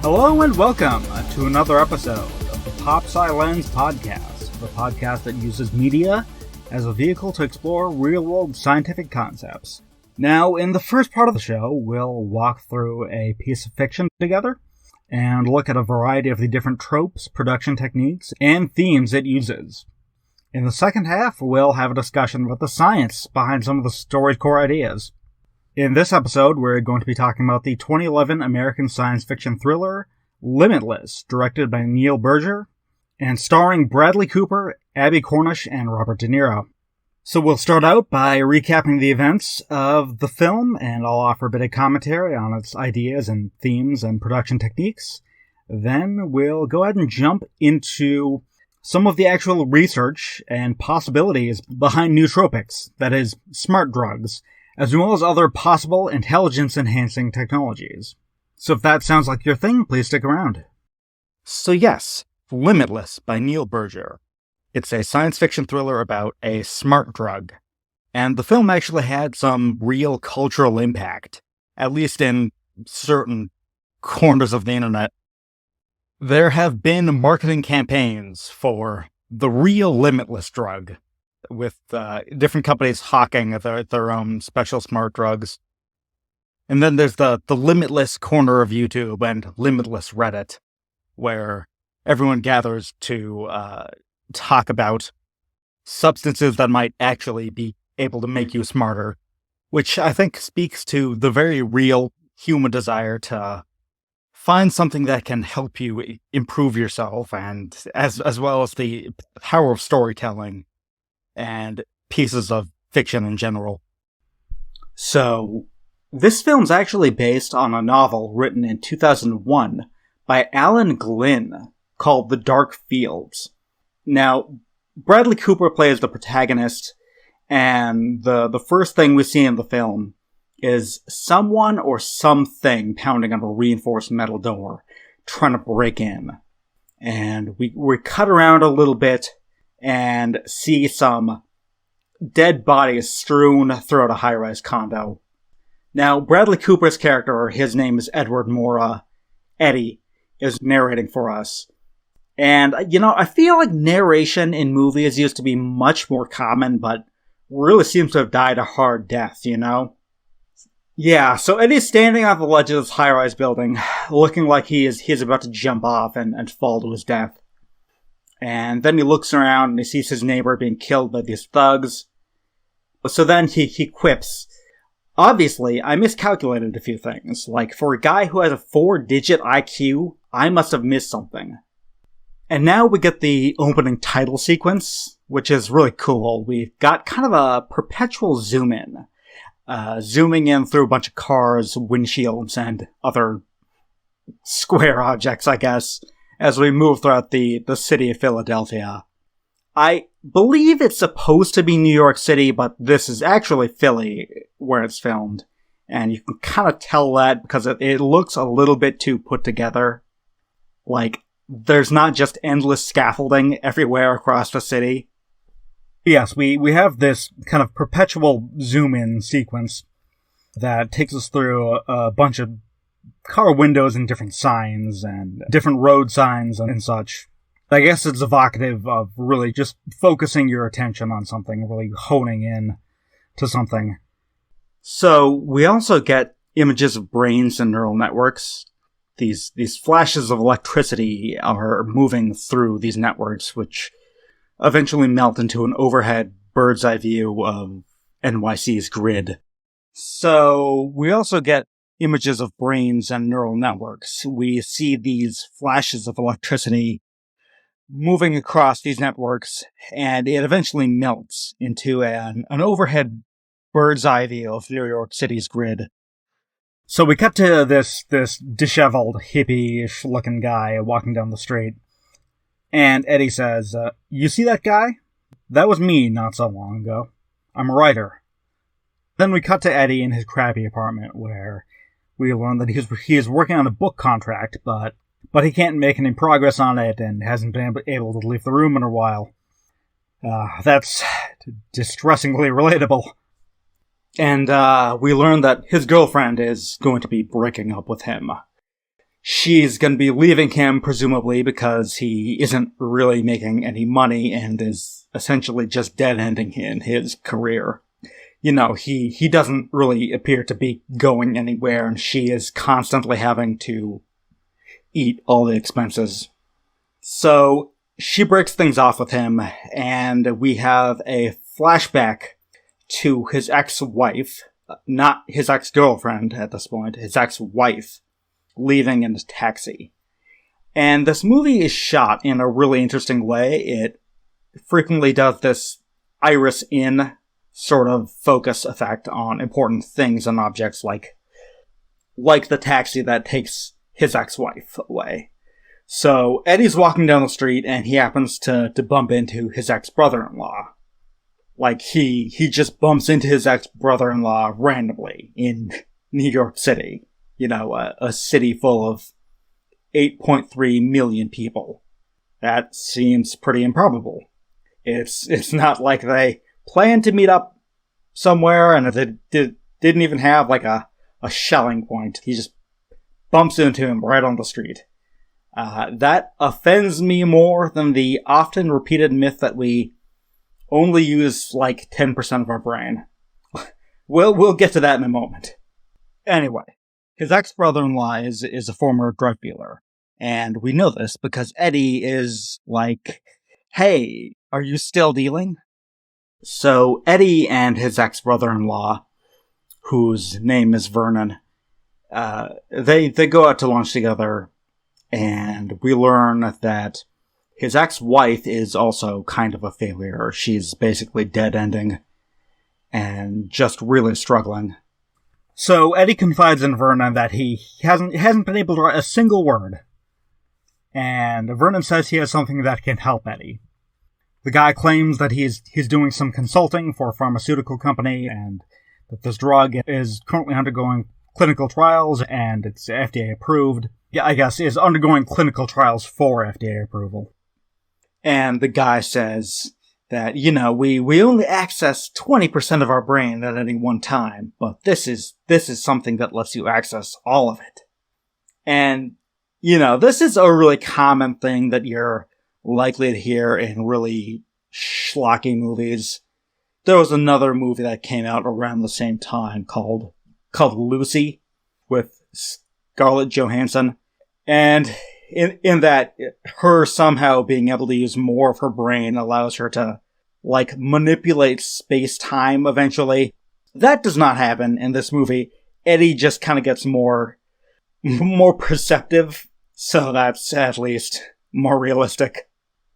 Hello and welcome to another episode of the PopSciLens podcast, the podcast that uses media as a vehicle to explore real-world scientific concepts. Now, in the first part of the show, we'll walk through a piece of fiction together and look at a variety of the different tropes, production techniques, and themes it uses. In the second half, we'll have a discussion about the science behind some of the story's core ideas. In this episode, we're going to be talking about the 2011 American science fiction thriller Limitless, directed by Neil Berger, and starring Bradley Cooper, Abby Cornish, and Robert De Niro. So we'll start out by recapping the events of the film, and I'll offer a bit of commentary on its ideas and themes and production techniques. Then we'll go ahead and jump into some of the actual research and possibilities behind nootropics, that is, smart drugs, as well as other possible intelligence-enhancing technologies. So if that sounds like your thing, please stick around. So yes, Limitless by Neil Berger. It's a science fiction thriller about a smart drug. And the film actually had some real cultural impact, at least in certain corners of the internet. There have been marketing campaigns for the real Limitless drug, with different companies hawking their own special smart drugs. And then there's the Limitless corner of YouTube and Limitless Reddit, where everyone gathers to talk about substances that might actually be able to make you smarter, which I think speaks to the very real human desire to find something that can help you improve yourself, and as well as the power of storytelling and pieces of fiction in general. So, this film's actually based on a novel written in 2001 by Alan Glynn called The Dark Fields. Now, Bradley Cooper plays the protagonist, and the first thing we see in the film is someone or something pounding on a reinforced metal door, trying to break in. And we cut around a little bit and see some dead bodies strewn throughout a high-rise condo. Now, Bradley Cooper's character, his name is Edward Mora, Eddie, is narrating for us. And, I feel like narration in movies used to be much more common, but really seems to have died a hard death, Yeah, so Eddie's standing on the ledge of this high-rise building, looking like he's about to jump off and fall to his death. And then he looks around and he sees his neighbor being killed by these thugs. So then he quips, "Obviously, I miscalculated a few things. Like, for a guy who has a 4-digit IQ, I must have missed something." And now we get the opening title sequence, which is really cool. We've got kind of a perpetual zoom in. Zooming in through a bunch of cars, windshields, and other square objects, I guess, as we move throughout the city of Philadelphia. I believe it's supposed to be New York City, but this is actually Philly where it's filmed. And you can kind of tell that because it looks a little bit too put together. Like, there's not just endless scaffolding everywhere across the city. Yes, we have this kind of perpetual zoom-in sequence that takes us through a bunch of car windows and different signs and different road signs and such. I guess it's evocative of really just focusing your attention on something, really honing in to something. So we also get images of brains and neural networks. These flashes of electricity are moving through these networks, which eventually melt into an overhead bird's eye view of NYC's grid. So we also get images of brains and neural networks. We see these flashes of electricity moving across these networks, and it eventually melts into an overhead bird's eye view of New York City's grid. So we cut to this disheveled, hippie-ish looking guy walking down the street. And Eddie says, "You see that guy? That was me not so long ago. I'm a writer." Then we cut to Eddie in his crappy apartment, where we learn that he is working on a book contract, but he can't make any progress on it and hasn't been able to leave the room in a while. That's distressingly relatable. And we learn that his girlfriend is going to be breaking up with him. she's going to be leaving him, presumably, because he isn't really making any money and is essentially just dead-ending in his career. You know, he doesn't really appear to be going anywhere, and she is constantly having to eat all the expenses. So she breaks things off with him, and we have a flashback to his ex-wife, not his ex-girlfriend at this point, his ex-wife, leaving in a taxi. And this movie is shot in a really interesting way. It frequently does this iris-in sort of focus effect on important things and objects like the taxi that takes his ex-wife away. So Eddie's walking down the street and he happens to bump into his ex-brother-in-law. Like, he just bumps into his ex-brother-in-law randomly in New York City. You know, a city full of 8.3 million people. That seems pretty improbable. It's not like they planned to meet up somewhere and they didn't even have like a shelling point. He just bumps into him right on the street. That offends me more than the often repeated myth that we only use like 10% of our brain. We'll get to that in a moment. Anyway, his ex-brother-in-law is a former drug dealer. And we know this because Eddie is like, hey, are you still dealing? So Eddie and his ex-brother-in-law, whose name is Vernon, they go out to lunch together, and we learn that his ex-wife is also kind of a failure. She's basically dead-ending and just really struggling. So Eddie confides in Vernon that he hasn't been able to write a single word. And Vernon says he has something that can help Eddie. The guy claims that he's doing some consulting for a pharmaceutical company and that this drug is currently undergoing clinical trials and it's FDA approved. Yeah, I guess is undergoing clinical trials for FDA approval. And the guy says that, you know, we only access 20% of our brain at any one time, but this is something that lets you access all of it. And, you know, this is a really common thing that you're likely to hear in really schlocky movies. There was another movie that came out around the same time called Lucy with Scarlett Johansson. And in that, her somehow being able to use more of her brain allows her to, like, manipulate space-time eventually. That does not happen in this movie. Eddie just kind of gets more perceptive, so that's at least more realistic.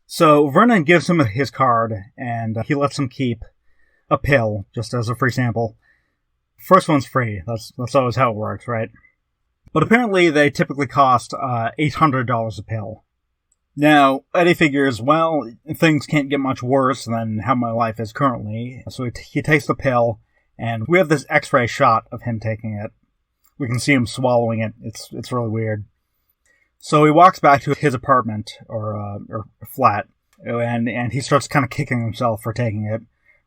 So Vernon gives him his card, and he lets him keep a pill, just as a free sample. First one's free. That's always how it works, right? But apparently they typically cost $800 a pill. Now, Eddie figures, well, things can't get much worse than how my life is currently. So he takes the pill, and we have this x-ray shot of him taking it. We can see him swallowing it. It's really weird. So he walks back to his apartment, or flat, and he starts kind of kicking himself for taking it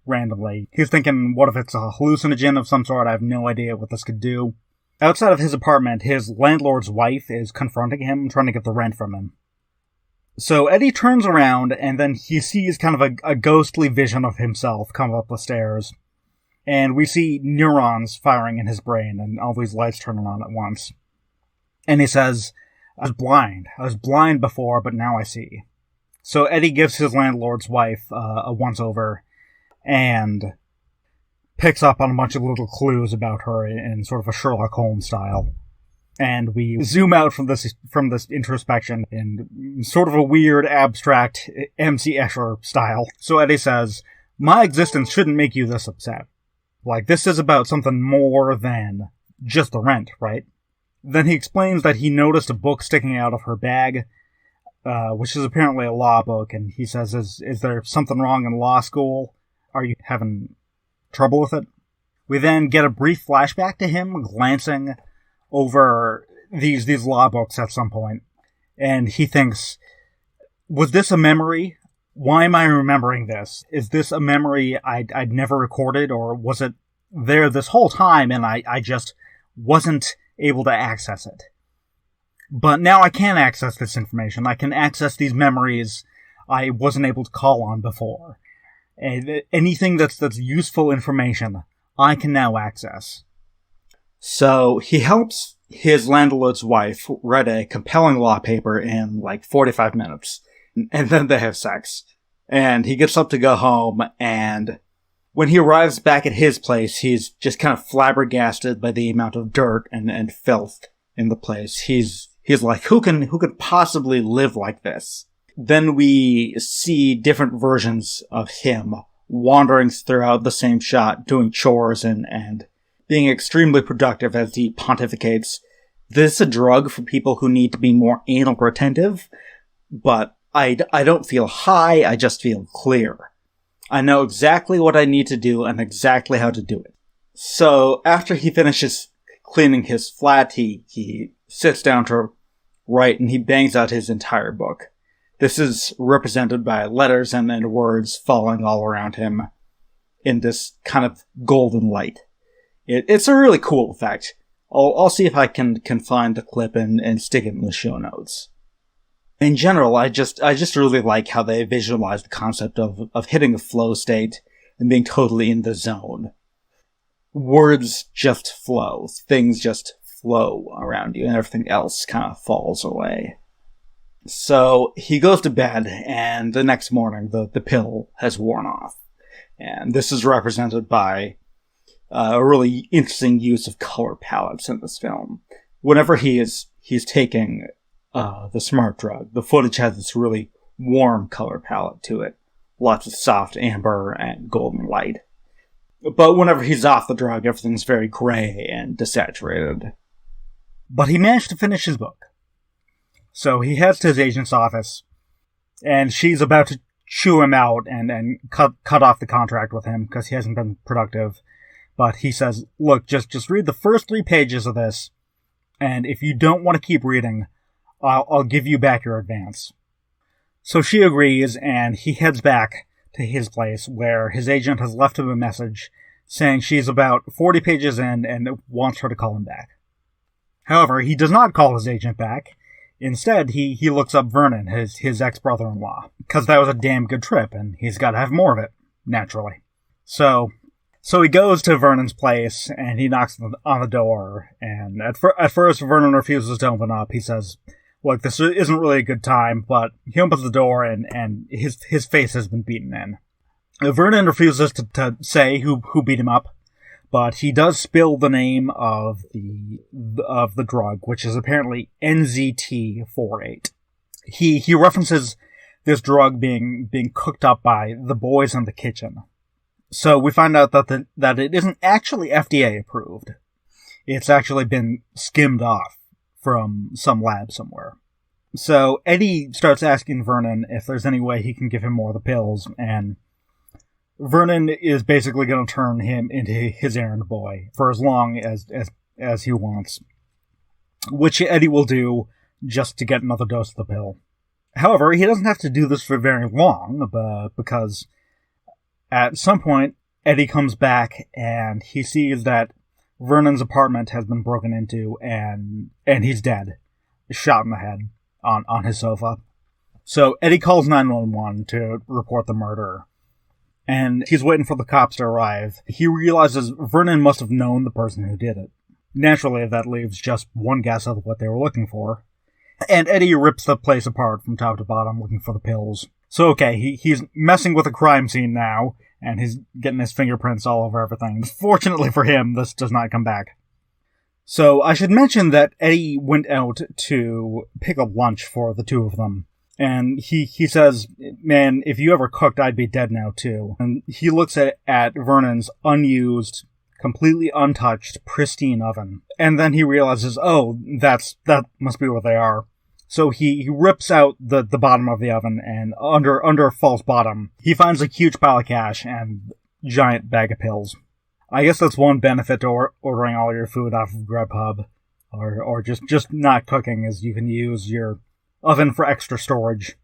randomly. He's thinking, what if it's a hallucinogen of some sort? I have no idea what this could do. Outside of his apartment, his landlord's wife is confronting him, trying to get the rent from him. So Eddie turns around, and then he sees kind of a ghostly vision of himself come up the stairs. And we see neurons firing in his brain, and all these lights turning on at once. And he says, I was blind. I was blind before, but now I see. So Eddie gives his landlord's wife a once-over, and picks up on a bunch of little clues about her in sort of a Sherlock Holmes style. And we zoom out from this introspection in sort of a weird, abstract M.C. Escher style. So Eddie says, my existence shouldn't make you this upset. Like, this is about something more than just the rent, right? Then he explains that he noticed a book sticking out of her bag, which is apparently a law book, and he says, is there something wrong in law school? Are you having trouble with it? We then get a brief flashback to him glancing over these law books at some point, and he thinks, was this a memory? Why am I remembering this? Is this a memory I'd never recorded, or was it there this whole time and I just wasn't able to access it? But now I can access this information. I can access these memories I wasn't able to call on before. And anything that's useful information, I can now access. So he helps his landlord's wife write a compelling law paper in like 45 minutes. And then they have sex. And he gets up to go home, and when he arrives back at his place, he's just kind of flabbergasted by the amount of dirt and filth in the place. He's like, who could possibly live like this? Then we see different versions of him wandering throughout the same shot, doing chores and being extremely productive as he pontificates. This is a drug for people who need to be more anal retentive, but I don't feel high, I just feel clear. I know exactly what I need to do and exactly how to do it. So after he finishes cleaning his flat, he sits down to write, and he bangs out his entire book. This is represented by letters and words falling all around him in this kind of golden light. It's a really cool effect. I'll see if I can find the clip and stick it in the show notes. In general, I just really like how they visualize the concept of hitting a flow state and being totally in the zone. Words just flow. Things just flow around you, and everything else kind of falls away. So he goes to bed, and the next morning, the pill has worn off. And this is represented by a really interesting use of color palettes in this film. Whenever he's taking the smart drug, the footage has this really warm color palette to it. Lots of soft amber and golden light. But whenever he's off the drug, everything's very gray and desaturated. But he managed to finish his book. So he heads to his agent's office, and she's about to chew him out and cut off the contract with him because he hasn't been productive. But he says, look, just read the first 3 pages of this, and if you don't want to keep reading, I'll give you back your advance. So she agrees, and he heads back to his place, where his agent has left him a message saying she's about 40 pages in and wants her to call him back. However, he does not call his agent back. Instead, he looks up Vernon, his ex-brother-in-law, because that was a damn good trip, and he's got to have more of it, naturally. So he goes to Vernon's place, and he knocks on the door, and at first Vernon refuses to open up. He says, look, this isn't really a good time, but he opens the door, and his face has been beaten in. Vernon refuses to say who beat him up, but he does spill the name of the drug, which is apparently NZT48. He references this drug being cooked up by the boys in the kitchen. So we find out that it isn't actually FDA approved. It's actually been skimmed off from some lab somewhere. So Eddie starts asking Vernon if there's any way he can give him more of the pills, and Vernon is basically going to turn him into his errand boy for as long as he wants, which Eddie will do just to get another dose of the pill. However, he doesn't have to do this for very long, because at some point, Eddie comes back and he sees that Vernon's apartment has been broken into and he's dead, shot in the head on his sofa. So Eddie calls 911 to report the murder. And he's waiting for the cops to arrive. He realizes Vernon must have known the person who did it. Naturally, that leaves just one guess of what they were looking for. And Eddie rips the place apart from top to bottom looking for the pills. So okay, he's messing with a crime scene now, and he's getting his fingerprints all over everything. Fortunately for him, this does not come back. So I should mention that Eddie went out to pick up lunch for the two of them. And he says, man, if you ever cooked, I'd be dead now, too. And he looks at Vernon's unused, completely untouched, pristine oven. And then he realizes, oh, that must be where they are. So he rips out the bottom of the oven, and under a false bottom, he finds a huge pile of cash and a giant bag of pills. I guess that's one benefit to ordering all your food off of Grubhub, or just not cooking, is you can use your oven for extra storage.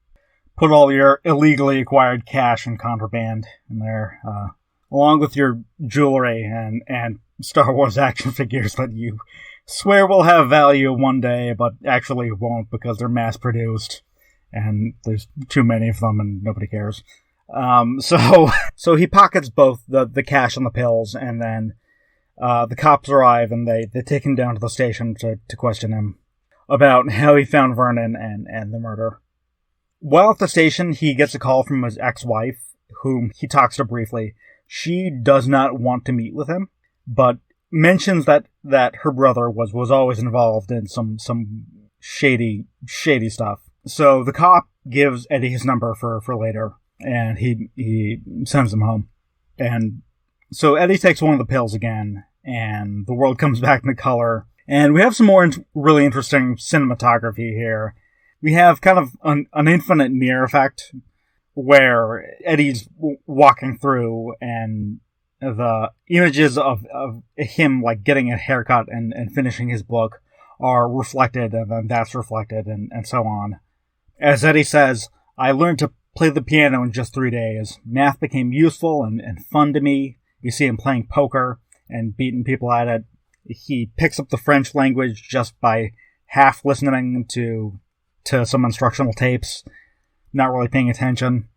Put all your illegally acquired cash and contraband in there, along with your jewelry and Star Wars action figures that you swear will have value one day, but actually won't because they're mass-produced, and there's too many of them and nobody cares. So he pockets both the cash and the pills, and then the cops arrive and they take him down to the station to question him about how he found Vernon and the murder. While at the station, he gets a call from his ex-wife, whom he talks to briefly. She does not want to meet with him, but mentions that her brother was always involved in some shady stuff. So the cop gives Eddie his number for later, and he sends him home. And so Eddie takes one of the pills again, and the world comes back into color. And we have some more really interesting cinematography here. We have kind of an infinite mirror effect, where Eddie's walking through, and the images of him like getting a haircut and finishing his book are reflected, and then that's reflected, and so on. As Eddie says, I learned to play the piano in just 3 days. Math became useful and fun to me. You see him playing poker and beating people at it. He picks up the French language just by half listening to some instructional tapes, not really paying attention.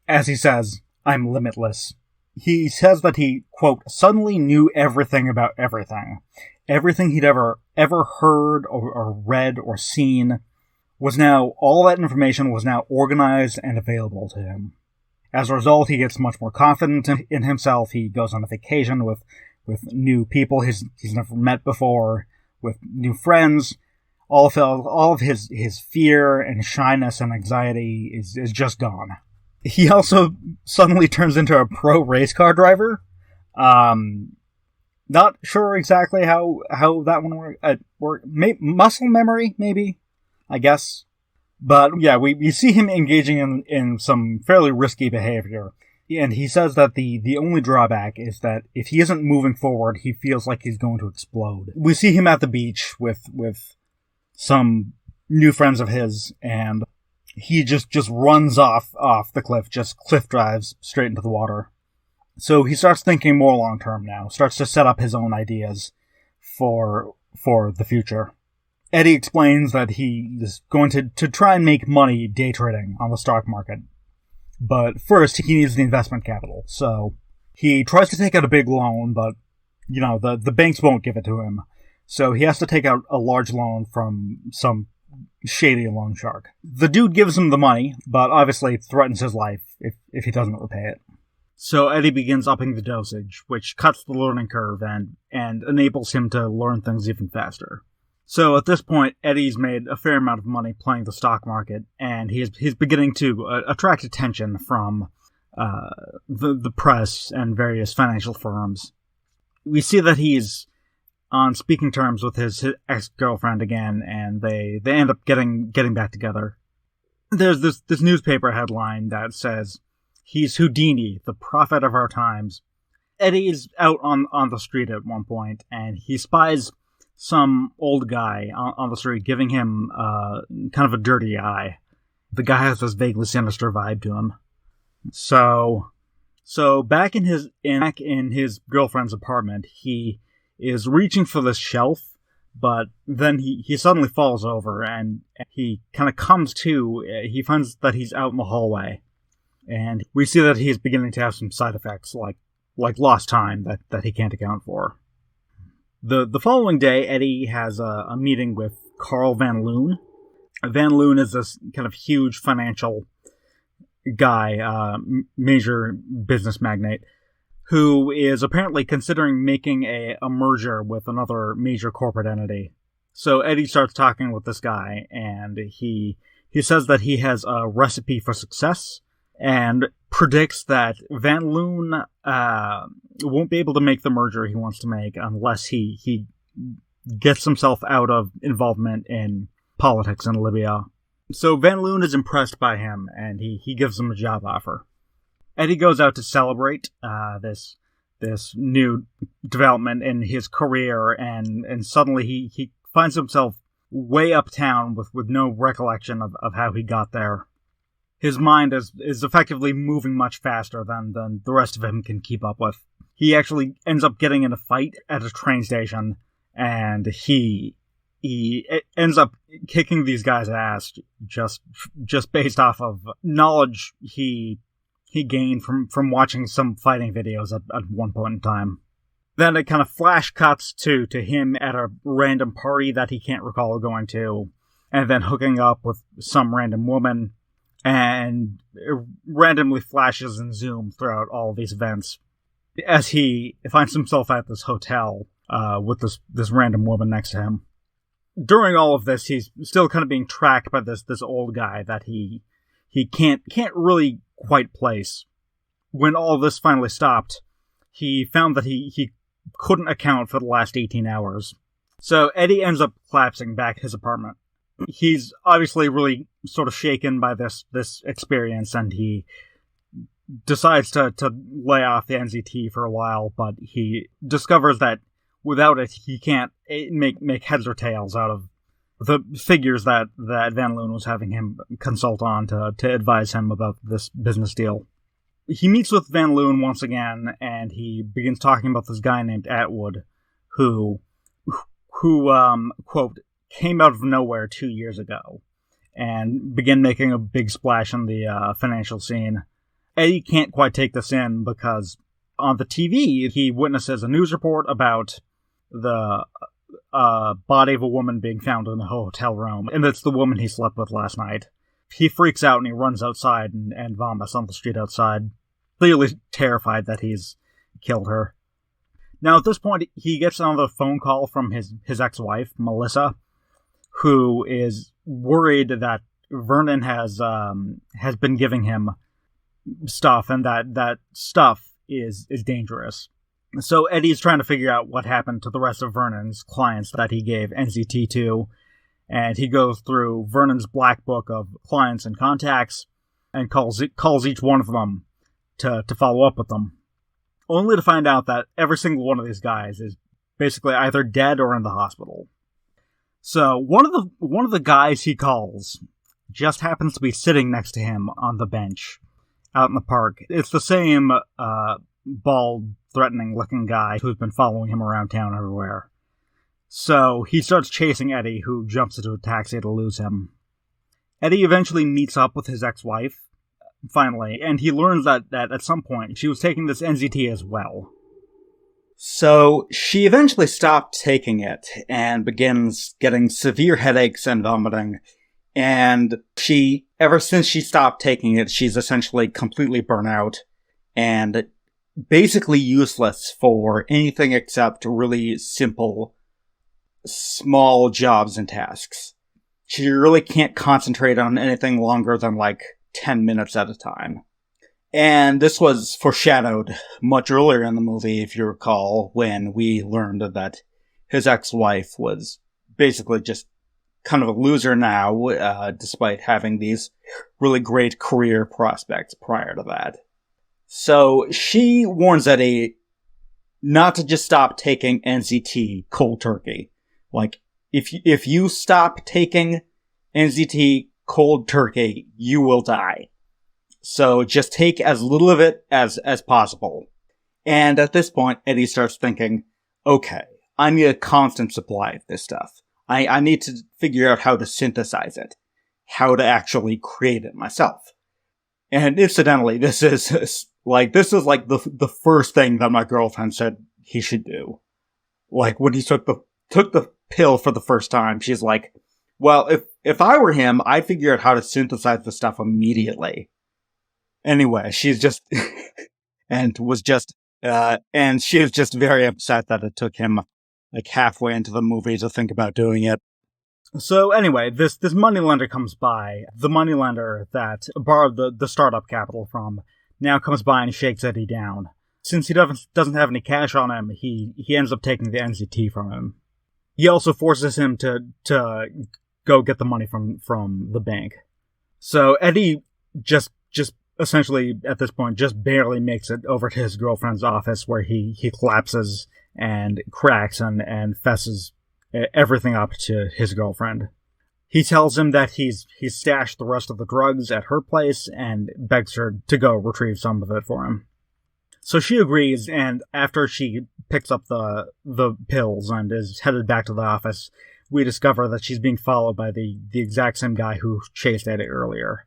As he says, I'm limitless. He says that he, quote, suddenly knew everything about everything. Everything he'd ever heard or read or seen was now, all that information was now organized and available to him. As a result, he gets much more confident in himself. He goes on a vacation with new people he's never met before, with new friends. All of his fear and shyness and anxiety is just gone. He also suddenly turns into a pro race car driver. Not sure exactly how that one worked. Muscle memory, maybe, I guess. But yeah, we see him engaging in some fairly risky behavior. And he says that the only drawback is that if he isn't moving forward, he feels like he's going to explode. We see him at the beach with some new friends of his, and he just runs off the cliff, just cliff drives straight into the water. So he starts thinking more long term now, starts to set up his own ideas for the future. Eddie explains that he is going to try and make money day trading on the stock market. But first, he needs the investment capital. So he tries to take out a big loan, but the banks won't give it to him. So he has to take out a large loan from some shady loan shark. The dude gives him the money, but obviously threatens his life if he doesn't repay it. So Eddie begins upping the dosage, which cuts the learning curve and enables him to learn things even faster. So at this point, Eddie's made a fair amount of money playing the stock market, and he's beginning to attract attention from the press and various financial firms. We see that he's on speaking terms with his ex-girlfriend again, and they end up getting back together. There's this newspaper headline that says, "He's Houdini, the prophet of our times." Eddie is out on the street at one point, and he spies some old guy on the street giving him kind of a dirty eye. The guy has this vaguely sinister vibe to him. So back in his girlfriend's apartment, he is reaching for this shelf, but then he suddenly falls over, and he kind of comes to. He finds that he's out in the hallway, and we see that he's beginning to have some side effects like lost time that he can't account for. The following day, Eddie has a meeting with Carl Van Loon. Van Loon is this kind of huge financial guy, major business magnate, who is apparently considering making a merger with another major corporate entity. So Eddie starts talking with this guy, and he says that he has a recipe for success, and predicts that Van Loon won't be able to make the merger he wants to make unless he gets himself out of involvement in politics in Libya. So Van Loon is impressed by him, and he gives him a job offer. Eddie goes out to celebrate this new development in his career, and suddenly he finds himself way uptown with no recollection of how he got there. His mind is effectively moving much faster than the rest of him can keep up with. He actually ends up getting in a fight at a train station, and he ends up kicking these guys' ass just based off of knowledge he gained from watching some fighting videos at one point in time. Then it kind of flash cuts to him at a random party that he can't recall going to, and then hooking up with some random woman, and it randomly flashes and zoom throughout all of these events as he finds himself at this hotel with this random woman next to him. During all of this, he's still kind of being tracked by this old guy that he can't really quite place. When all of this finally stopped, he found that he couldn't account for the last 18 hours. So Eddie ends up collapsing back at his apartment. He's obviously really sort of shaken by this experience, and he decides to lay off the NZT for a while, but he discovers that without it, he can't make heads or tails out of the figures that Van Loon was having him consult on to advise him about this business deal. He meets with Van Loon once again, and he begins talking about this guy named Atwood, who quote, came out of nowhere 2 years ago, and began making a big splash in the financial scene. Eddie can't quite take this in, because on the TV, he witnesses a news report about the body of a woman being found in a hotel room, and it's the woman he slept with last night. He freaks out and he runs outside and vomits on the street outside, clearly terrified that he's killed her. Now, at this point, he gets another phone call from his ex-wife, Melissa, who is worried that Vernon has been giving him stuff, and that stuff is dangerous. So Eddie's trying to figure out what happened to the rest of Vernon's clients that he gave NZT to, and he goes through Vernon's black book of clients and contacts and calls each one of them to follow up with them, only to find out that every single one of these guys is basically either dead or in the hospital. So one of the guys he calls just happens to be sitting next to him on the bench out in the park. It's the same bald, threatening-looking guy who's been following him around town everywhere. So he starts chasing Eddie, who jumps into a taxi to lose him. Eddie eventually meets up with his ex-wife, finally, and he learns that at some point she was taking this NZT as well. So she eventually stopped taking it and begins getting severe headaches and vomiting. And ever since she stopped taking it, she's essentially completely burnt out and basically useless for anything except really simple, small jobs and tasks. She really can't concentrate on anything longer than 10 minutes at a time. And this was foreshadowed much earlier in the movie, if you recall, when we learned that his ex-wife was basically just kind of a loser now, despite having these really great career prospects prior to that. So she warns Eddie not to just stop taking NZT cold turkey. If you stop taking NZT cold turkey, you will die. So just take as little of it as possible. And at this point, Eddie starts thinking, okay, I need a constant supply of this stuff. I need to figure out how to synthesize it, how to actually create it myself. And incidentally, this is the first thing that my girlfriend said he should do. When he took the pill for the first time, she's like, well, if I were him, I'd figure out how to synthesize the stuff immediately. Anyway, she's just, and she was just very upset that it took him halfway into the movie to think about doing it. So anyway, this moneylender comes by. The moneylender that borrowed the startup capital from now comes by and shakes Eddie down. Since he doesn't have any cash on him, he ends up taking the NZT from him. He also forces him to go get the money from the bank. So Eddie just essentially, at this point, just barely makes it over to his girlfriend's office, where he collapses and cracks and fesses everything up to his girlfriend. He tells him that he's stashed the rest of the drugs at her place and begs her to go retrieve some of it for him. So she agrees, and after she picks up the pills and is headed back to the office, we discover that she's being followed by the exact same guy who chased Eddie earlier.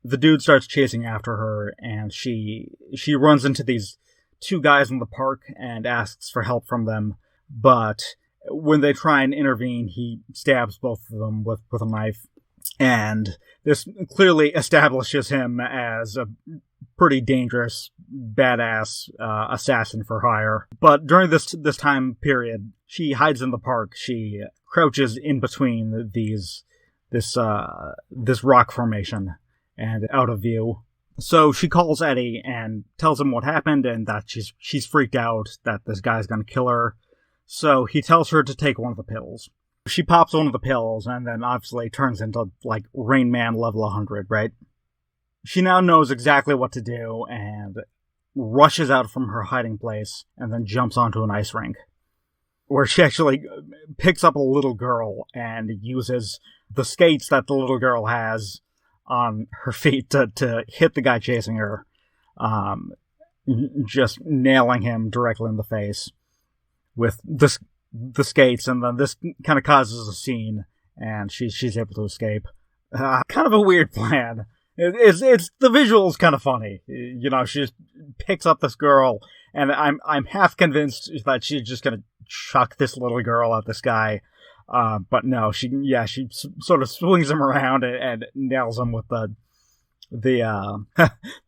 The dude starts chasing after her, and she runs into these two guys in the park and asks for help from them, but when they try and intervene, he stabs both of them with a knife, and this clearly establishes him as a pretty dangerous, badass assassin for hire. But during this time period, she hides in the park. She crouches in between this rock formation and out of view. So she calls Eddie and tells him what happened and that she's freaked out that this guy's gonna kill her. So he tells her to take one of the pills. She pops one of the pills and then obviously turns into, like, Rain Man level 100, right? She now knows exactly what to do and rushes out from her hiding place and then jumps onto an ice rink, where she actually picks up a little girl and uses the skates that the little girl has on her feet to hit the guy chasing her, just nailing him directly in the face with the skates, and then this kind of causes a scene, and she's able to escape. Kind of a weird plan. It's the visuals kind of funny. You know, she just picks up this girl, and I'm half convinced that she's just gonna chuck this little girl at this guy. But no, she sort of swings him around and nails him with the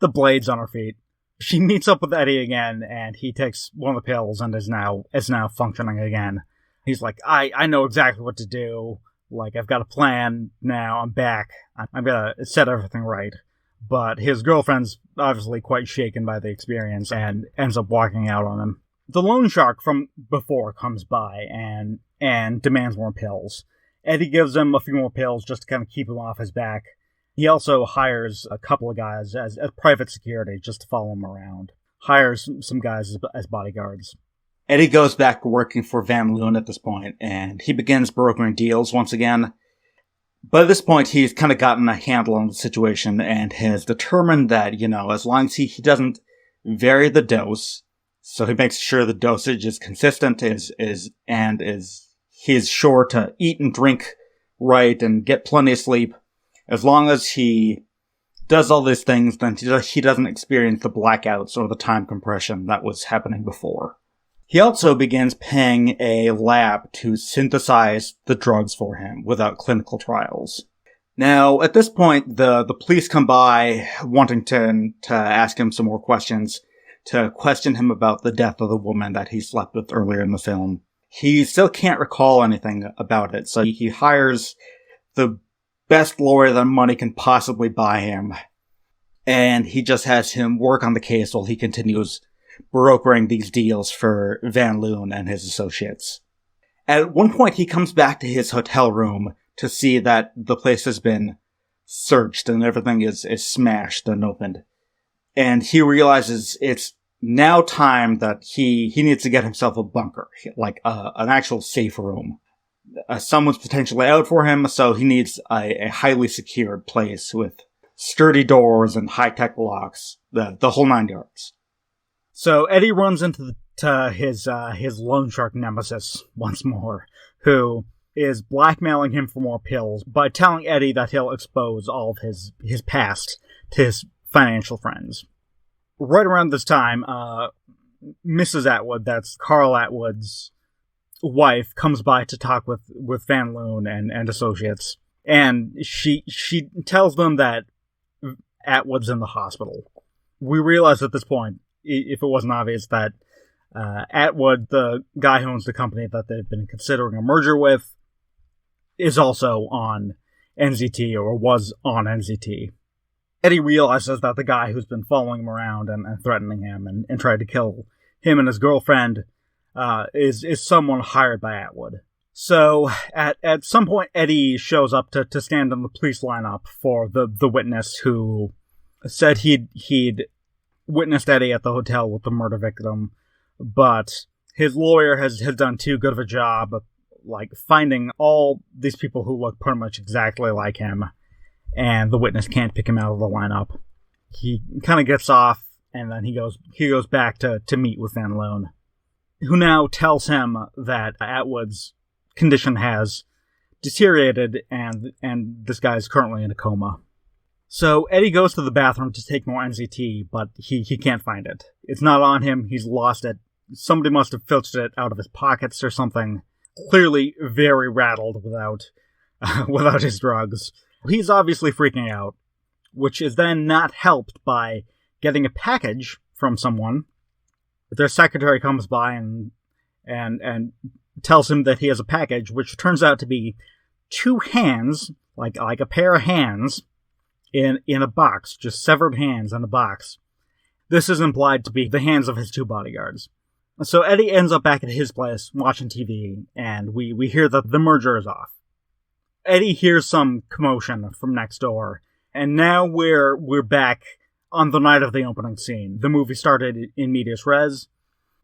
blades on her feet. She meets up with Eddie again, and he takes one of the pills and is now functioning again. He's like, I know exactly what to do. Like, I've got a plan now. I'm back. I'm gonna set everything right. But his girlfriend's obviously quite shaken by the experience and ends up walking out on him. The loan shark from before comes by and demands more pills. Eddie gives him a few more pills just to kind of keep him off his back. He also hires a couple of guys as private security just to follow him around. Hires some guys as bodyguards. Eddie goes back to working for Van Loon at this point, and he begins brokering deals once again. But at this point, he's kind of gotten a handle on the situation and has determined that, you know, as long as he doesn't vary the dose, so he makes sure the dosage is consistent, he's sure to eat and drink right and get plenty of sleep. As long as he does all these things, then he doesn't experience the blackouts or the time compression that was happening before. He also begins paying a lab to synthesize the drugs for him without clinical trials. Now, at this point, the police come by wanting to ask him some more questions, to question him about the death of the woman that he slept with earlier in the film. He still can't recall anything about it, so he hires the best lawyer that money can possibly buy him, and he just has him work on the case while he continues brokering these deals for Van Loon and his associates. At one point, he comes back to his hotel room to see that the place has been searched and everything is smashed and opened. And he realizes it's now time that he needs to get himself a bunker, like an actual safe room. Someone's potentially out for him, so he needs a highly secured place with sturdy doors and high-tech locks, the whole 9 yards. So Eddie runs into his loan shark nemesis once more, who is blackmailing him for more pills by telling Eddie that he'll expose all of his past to his financial friends. Right around this time, Mrs. Atwood, that's Carl Atwood's wife, comes by to talk with Van Loon and associates, and she tells them that Atwood's in the hospital. We realize at this point, if it wasn't obvious, that Atwood, the guy who owns the company that they've been considering a merger with, is also on NZT, or was on NZT. Eddie realizes that the guy who's been following him around and threatening him and tried to kill him and his girlfriend is someone hired by Atwood. So at some point, Eddie shows up to stand in the police lineup for the witness who said he'd witnessed Eddie at the hotel with the murder victim, but his lawyer has done too good of a job of, like, finding all these people who look pretty much exactly like him, and the witness can't pick him out of the lineup. He kind of gets off and then he goes back to meet with Van Loon, who now tells him that Atwood's condition has deteriorated and this guy's currently in a coma. So Eddie goes to the bathroom to take more NZT, but he can't find it. It's not on him. He's lost it. Somebody must have filched it out of his pockets or something. Clearly very rattled without his drugs. He's obviously freaking out, which is then not helped by getting a package from someone. Their secretary comes by and tells him that he has a package, which turns out to be two hands, like a pair of hands, in a box, just severed hands in a box. This is implied to be the hands of his two bodyguards. So Eddie ends up back at his place watching TV, and we hear that the merger is off. Eddie hears some commotion from next door, and now we're back on the night of the opening scene. The movie started in medias res,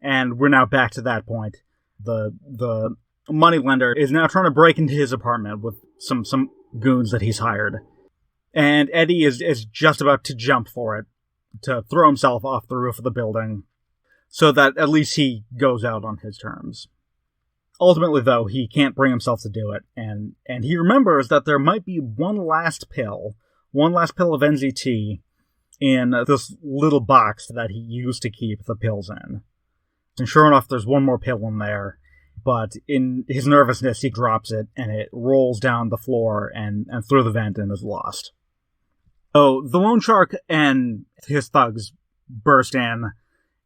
and we're now back to that point. The moneylender is now trying to break into his apartment with some goons that he's hired. And Eddie is just about to jump for it, to throw himself off the roof of the building, so that at least he goes out on his terms. Ultimately, though, he can't bring himself to do it, and he remembers that there might be one last pill of NZT in this little box that he used to keep the pills in. And sure enough, there's one more pill in there, but in his nervousness, he drops it, and it rolls down the floor and through the vent and is lost. So the loan shark and his thugs burst in,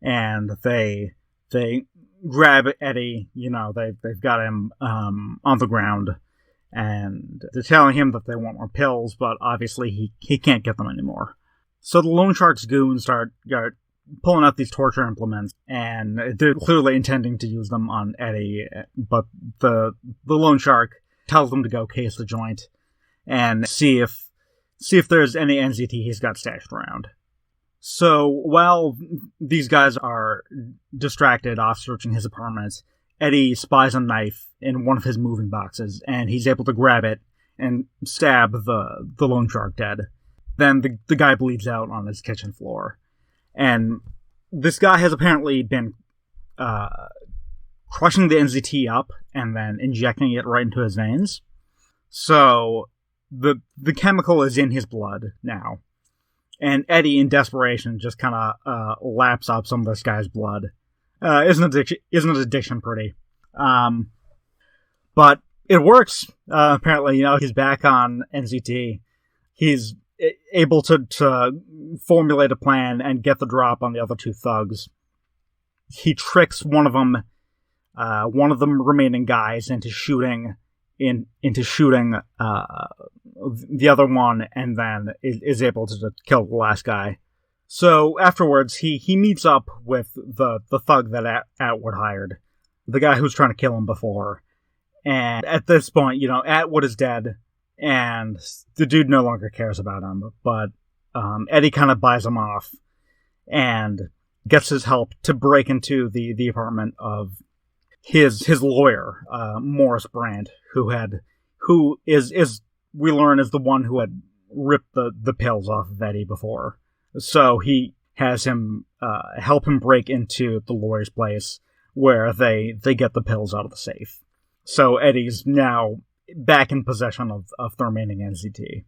and they grab Eddie. They've got him on the ground, and they're telling him that they want more pills, but obviously he can't get them anymore. So the loan shark's goons start pulling out these torture implements, and they're clearly intending to use them on Eddie, but the loan shark tells them to go case the joint and see if there's any NZT he's got stashed around. So while these guys are distracted off searching his apartment, Eddie spies a knife in one of his moving boxes, and he's able to grab it and stab the loan shark dead. Then the guy bleeds out on his kitchen floor. And this guy has apparently been crushing the NZT up and then injecting it right into his veins. So the chemical is in his blood now. And Eddie, in desperation, just kind of laps up some of this guy's blood. Isn't addiction pretty? But it works. Apparently, he's back on NZT. He's able to formulate a plan and get the drop on the other two thugs. He tricks one of them remaining guys into shooting the other one, and then is able to kill the last guy. So afterwards, he meets up with the thug that Atwood hired, the guy who's trying to kill him before. And at this point, Atwood is dead, and the dude no longer cares about him. But Eddie kind of buys him off and gets his help to break into the apartment of his lawyer, Morris Brandt, who is we learn is the one who had ripped the pills off of Eddie before. So he has him help him break into the lawyer's place where they get the pills out of the safe. So Eddie's now back in possession of the remaining NZT.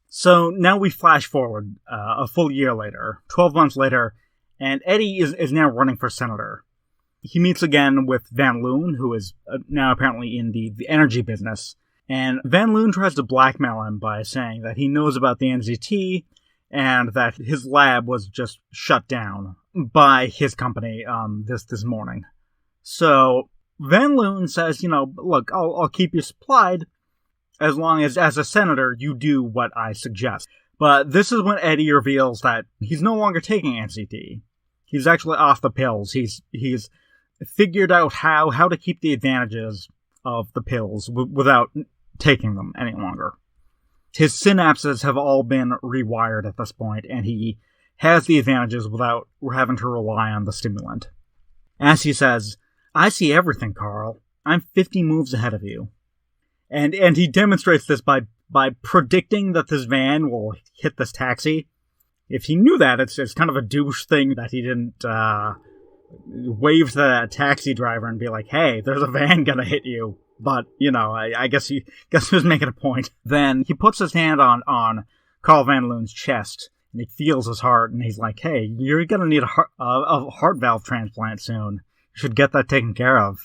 So now we flash forward a full year later, 12 months later, and Eddie is now running for senator. He meets again with Van Loon, who is now apparently in the energy business, and Van Loon tries to blackmail him by saying that he knows about the NZT and that his lab was just shut down by his company this morning. So Van Loon says, look, I'll keep you supplied as long as a senator you do what I suggest. But this is when Eddie reveals that he's no longer taking NZT. He's actually off the pills. He's figured out how to keep the advantages of the pills without taking them any longer. His synapses have all been rewired at this point, and he has the advantages without having to rely on the stimulant. As he says, I see everything, Carl. I'm 50 moves ahead of you. And he demonstrates this by predicting that this van will hit this taxi if he knew that, it's kind of a douche thing that he didn't wave to that taxi driver and be like, hey, there's a van gonna hit you. But, I guess he was making a point. Then he puts his hand on Carl Van Loon's chest, and he feels his heart, and he's like, hey, you're gonna need a heart valve transplant soon. You should get that taken care of.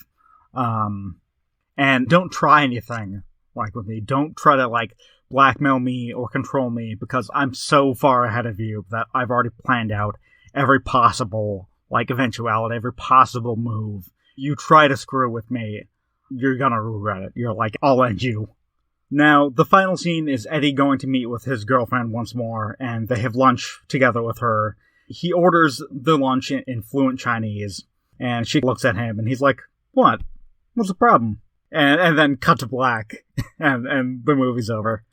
And don't try anything, with me. Don't try to, blackmail me or control me, because I'm so far ahead of you that I've already planned out every possible, eventuality, every possible move. You try to screw with me, you're gonna regret it. You're like, I'll end you. Now, the final scene is Eddie going to meet with his girlfriend once more, and they have lunch together with her. He orders the lunch in fluent Chinese, and she looks at him, and he's like, what? What's the problem? And then cut to black, and the movie's over.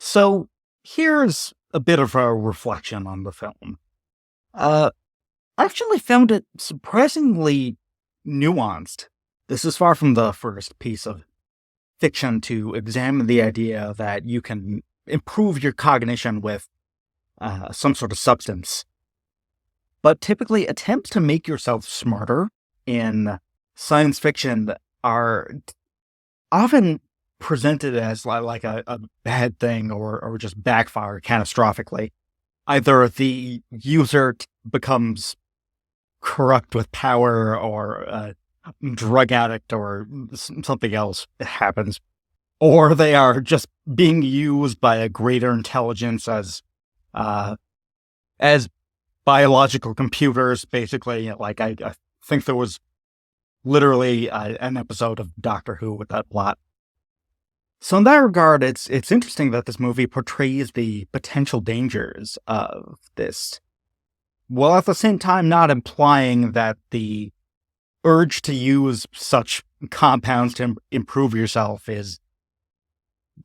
So, here's a bit of a reflection on the film. I actually found it surprisingly nuanced. This is far from the first piece of fiction to examine the idea that you can improve your cognition with some sort of substance. But typically, attempts to make yourself smarter in science fiction are often presented as a bad thing or just backfire catastrophically. Either the user becomes corrupt with power, or a drug addict, or something else happens, or they are just being used by a greater intelligence as biological computers, basically. I think there was literally an episode of Doctor Who with that plot. So in that regard, it's interesting that this movie portrays the potential dangers of this, while at the same time not implying that the urge to use such compounds to improve yourself is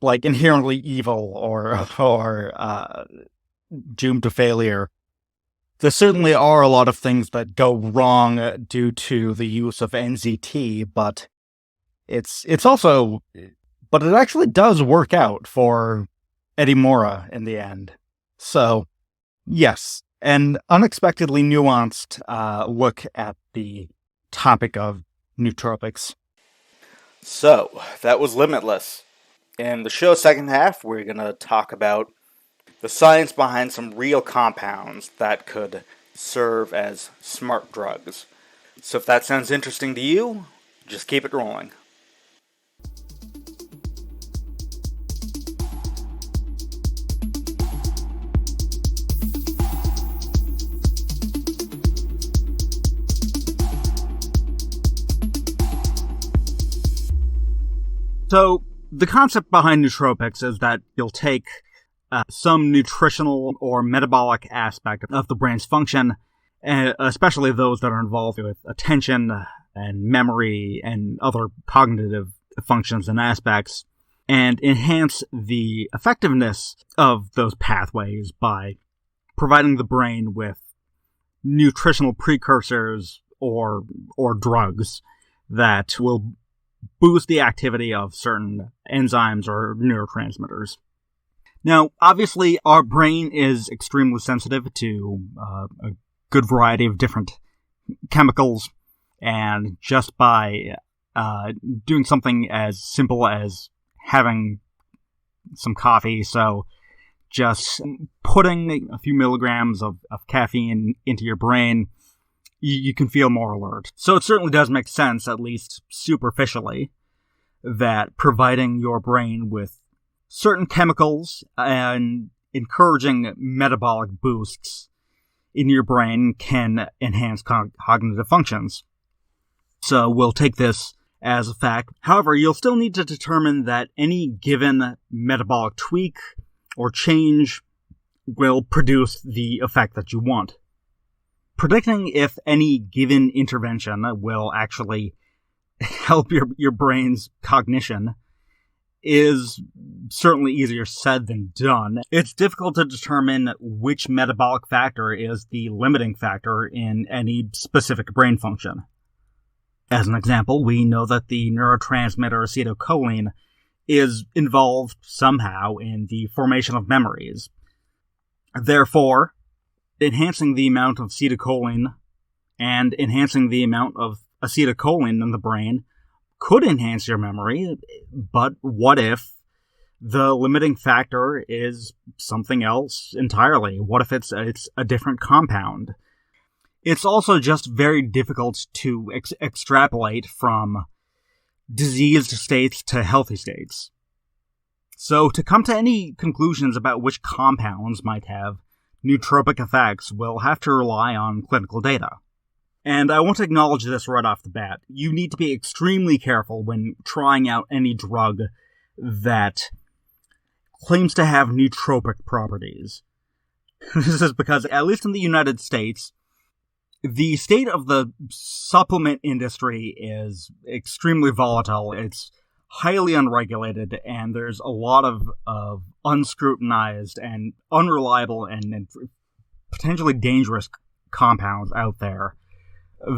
inherently evil or doomed to failure. There certainly are a lot of things that go wrong due to the use of NZT, but it's also, but it actually does work out for Eddie Mora in the end. So, yes, an unexpectedly nuanced look at the topic of nootropics. So, that was Limitless. In the show's second half, we're going to talk about the science behind some real compounds that could serve as smart drugs. So if that sounds interesting to you, just keep it rolling. So, the concept behind nootropics is that you'll take some nutritional or metabolic aspect of the brain's function, especially those that are involved with attention and memory and other cognitive functions and aspects, and enhance the effectiveness of those pathways by providing the brain with nutritional precursors or drugs that will boost the activity of certain enzymes or neurotransmitters. Now, obviously, our brain is extremely sensitive to a good variety of different chemicals, and just by doing something as simple as having some coffee, so just putting a few milligrams of caffeine into your brain, you can feel more alert. So it certainly does make sense, at least superficially, that providing your brain with certain chemicals and encouraging metabolic boosts in your brain can enhance cognitive functions. So we'll take this as a fact. However, you'll still need to determine that any given metabolic tweak or change will produce the effect that you want. Predicting if any given intervention will actually help your brain's cognition is certainly easier said than done. It's difficult to determine which metabolic factor is the limiting factor in any specific brain function. As an example, we know that the neurotransmitter acetylcholine is involved somehow in the formation of memories. Therefore, enhancing the amount of acetylcholine and enhancing the amount of acetylcholine in the brain could enhance your memory, but what if the limiting factor is something else entirely? What if it's a different compound? It's also just very difficult to extrapolate from diseased states to healthy states. So to come to any conclusions about which compounds might have nootropic effects, we'll have to rely on clinical data. And I want to acknowledge this right off the bat. You need to be extremely careful when trying out any drug that claims to have nootropic properties. This is because, at least in the United States, the state of the supplement industry is extremely volatile. It's highly unregulated, and there's a lot of unscrutinized and unreliable and potentially dangerous compounds out there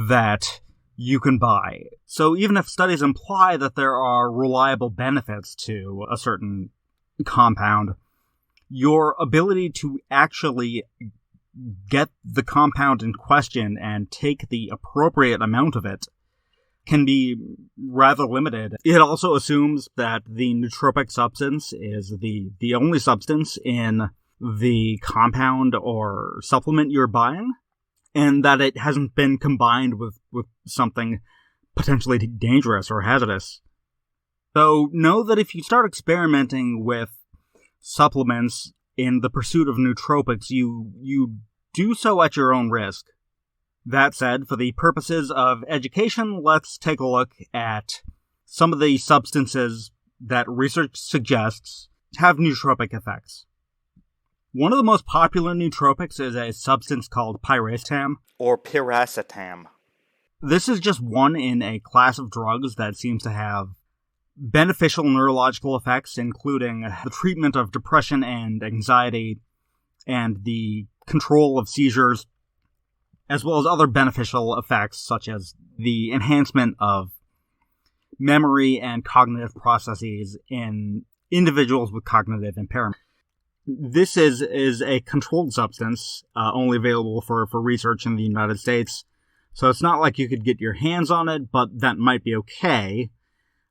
that you can buy. So even if studies imply that there are reliable benefits to a certain compound, your ability to actually get the compound in question and take the appropriate amount of it can be rather limited. It also assumes that the nootropic substance is the only substance in the compound or supplement you're buying, and that it hasn't been combined with something potentially dangerous or hazardous. So know that if you start experimenting with supplements in the pursuit of nootropics, you do so at your own risk. That said, for the purposes of education, let's take a look at some of the substances that research suggests have nootropic effects. One of the most popular nootropics is a substance called piracetam, or piracetam. This is just one in a class of drugs that seems to have beneficial neurological effects, including the treatment of depression and anxiety and the control of seizures, as well as other beneficial effects such as the enhancement of memory and cognitive processes in individuals with cognitive impairment. This is a controlled substance, only available for research in the United States, so it's not like you could get your hands on it, but that might be okay,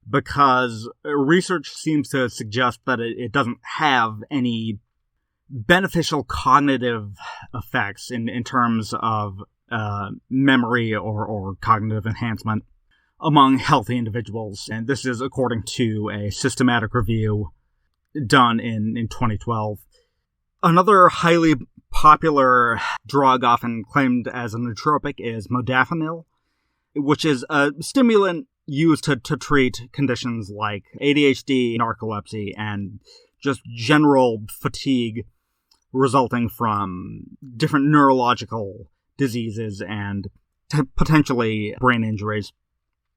because research seems to suggest that it doesn't have any beneficial cognitive effects in terms of memory or cognitive enhancement among healthy individuals, and this is according to a systematic review done in 2012. Another highly popular drug often claimed as a nootropic is modafinil, which is a stimulant used to treat conditions like ADHD, narcolepsy, and just general fatigue resulting from different neurological diseases and potentially brain injuries.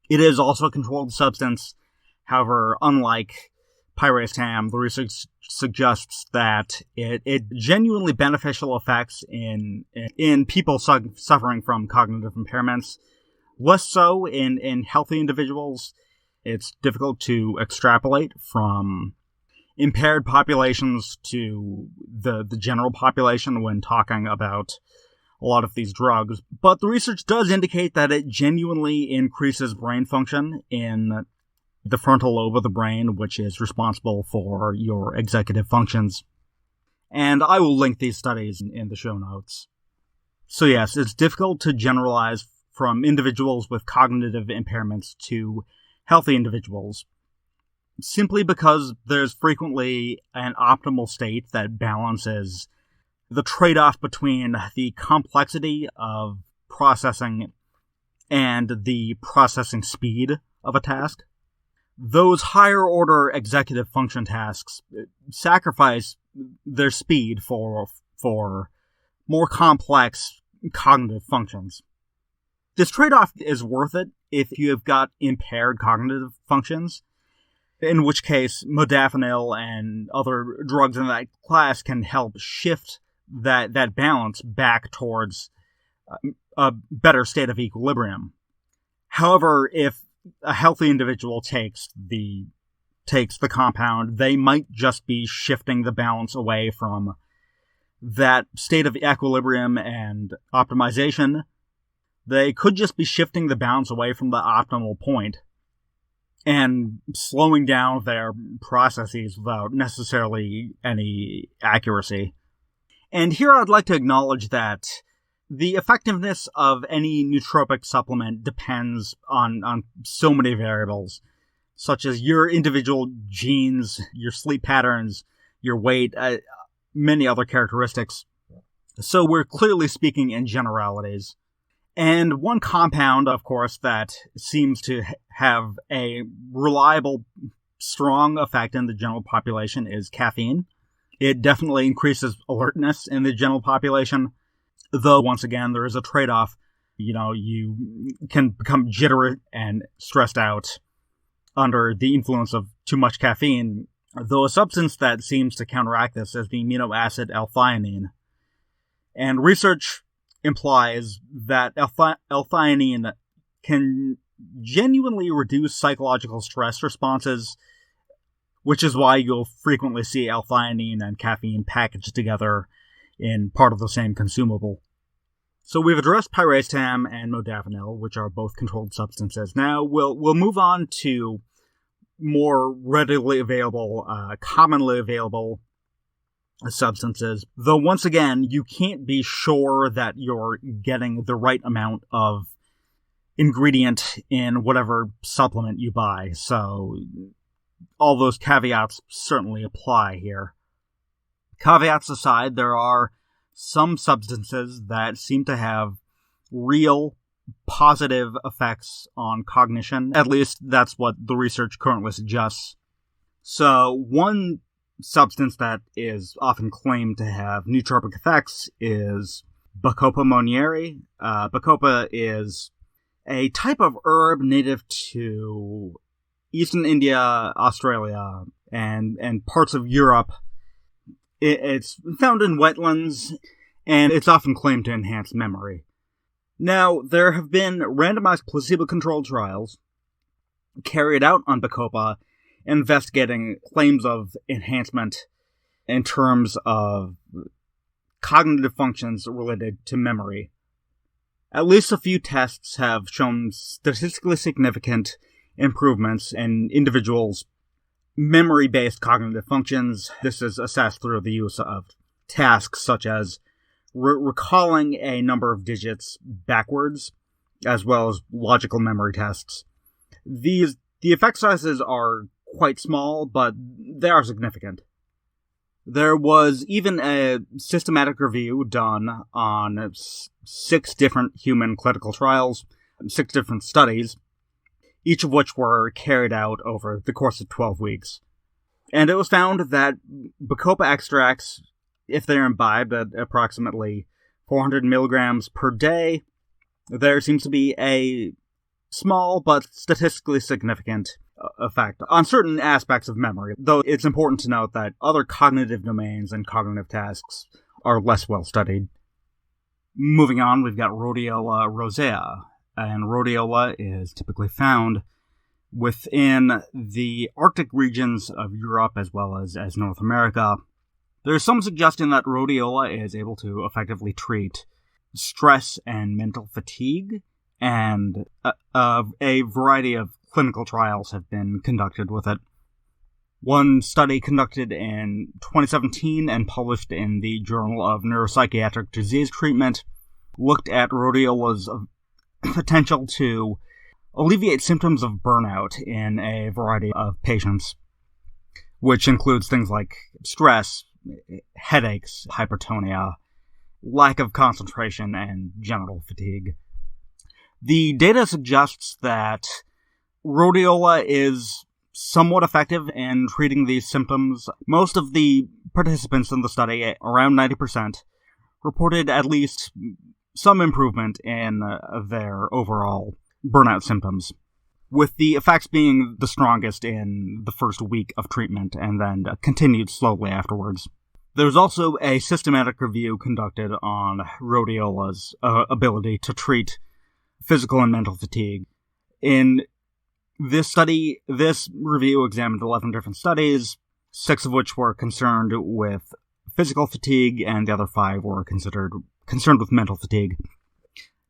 It is also a controlled substance. However, unlike piracetam, the research suggests that it genuinely beneficial effects in people suffering from cognitive impairments. Less so in healthy individuals. It's difficult to extrapolate from impaired populations to the general population when talking about a lot of these drugs. But the research does indicate that it genuinely increases brain function in the frontal lobe of the brain, which is responsible for your executive functions. And I will link these studies in the show notes. So yes, it's difficult to generalize from individuals with cognitive impairments to healthy individuals, simply because there's frequently an optimal state that balances the trade-off between the complexity of processing and the processing speed of a task. Those higher-order executive function tasks sacrifice their speed for more complex cognitive functions. This trade-off is worth it if you have got impaired cognitive functions, in which case modafinil and other drugs in that class can help shift that balance back towards a better state of equilibrium. However, if a healthy individual takes the compound, they might just be shifting the balance away from that state of equilibrium and optimization, they could just be shifting the balance away from the optimal point and slowing down their processes without necessarily any accuracy. And here I'd like to acknowledge that the effectiveness of any nootropic supplement depends on so many variables, such as your individual genes, your sleep patterns, your weight, many other characteristics. So we're clearly speaking in generalities. And one compound, of course, that seems to have a reliable, strong effect in the general population is caffeine. It definitely increases alertness in the general population, though, once again, there is a trade-off. You can become jittery and stressed out under the influence of too much caffeine, though a substance that seems to counteract this is the amino acid L-theanine. And research implies that L-theanine can genuinely reduce psychological stress responses, which is why you'll frequently see L-theanine and caffeine packaged together in part of the same consumable. So we've addressed piracetam and modafinil, which are both controlled substances. Now we'll move on to more readily available, commonly available substances, though once again, you can't be sure that you're getting the right amount of ingredient in whatever supplement you buy, so all those caveats certainly apply here. Caveats aside, there are some substances that seem to have real positive effects on cognition. At least that's what the research currently suggests. So one substance that is often claimed to have nootropic effects is Bacopa monnieri. Bacopa is a type of herb native to Eastern India, Australia, and parts of Europe. It's found in wetlands, and it's often claimed to enhance memory. Now, there have been randomized placebo-controlled trials carried out on Bacopa investigating claims of enhancement in terms of cognitive functions related to memory. At least a few tests have shown statistically significant improvements in individuals' memory-based cognitive functions. This is assessed through the use of tasks such as recalling a number of digits backwards, as well as logical memory tests. The effect sizes are quite small, but they are significant. There was even a systematic review done on 6 different human clinical trials, 6 different studies, each of which were carried out over the course of 12 weeks. And it was found that Bacopa extracts, if they're imbibed at approximately 400 milligrams per day, there seems to be a small but statistically significant effect on certain aspects of memory, though it's important to note that other cognitive domains and cognitive tasks are less well studied. Moving on, we've got Rhodiola rosea, and rhodiola is typically found within the Arctic regions of Europe as well as North America. There's some suggestion that rhodiola is able to effectively treat stress and mental fatigue, and a variety of clinical trials have been conducted with it. One study conducted in 2017 and published in the Journal of Neuropsychiatric Disease Treatment looked at rhodiola's potential to alleviate symptoms of burnout in a variety of patients, which includes things like stress, headaches, hypertonia, lack of concentration, and general fatigue. The data suggests that rhodiola is somewhat effective in treating these symptoms. Most of the participants in the study, around 90%, reported at least some improvement in their overall burnout symptoms, with the effects being the strongest in the first week of treatment and then continued slowly afterwards. There was also a systematic review conducted on rhodiola's ability to treat physical and mental fatigue. In this study, this review examined 11 different studies, 6 of which were concerned with physical fatigue, and the other 5 were concerned with mental fatigue.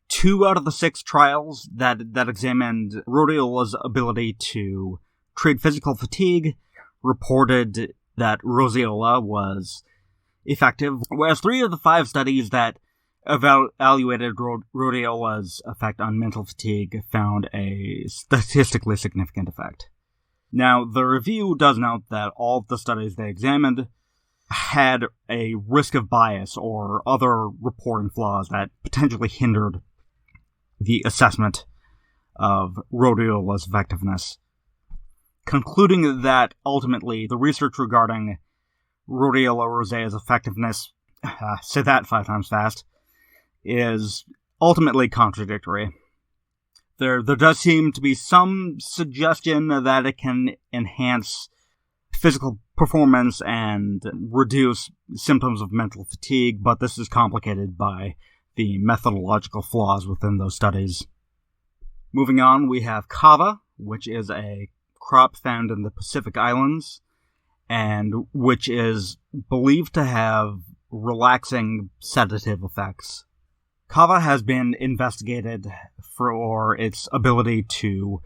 2 out of the 6 trials that examined rhodiola's ability to treat physical fatigue reported that rhodiola was effective, whereas 3 of the 5 studies that evaluated rhodiola's effect on mental fatigue found a statistically significant effect. Now, the review does note that all of the studies they examined had a risk of bias or other reporting flaws that potentially hindered the assessment of rhodiola's effectiveness, concluding that ultimately the research regarding rhodiola rosea's effectiveness, say that 5 times fast, is ultimately contradictory. There does seem to be some suggestion that it can enhance physical performance and reduce symptoms of mental fatigue, but this is complicated by the methodological flaws within those studies. Moving on, we have kava, which is a crop found in the Pacific Islands, and which is believed to have relaxing sedative effects. Kava has been investigated for its ability to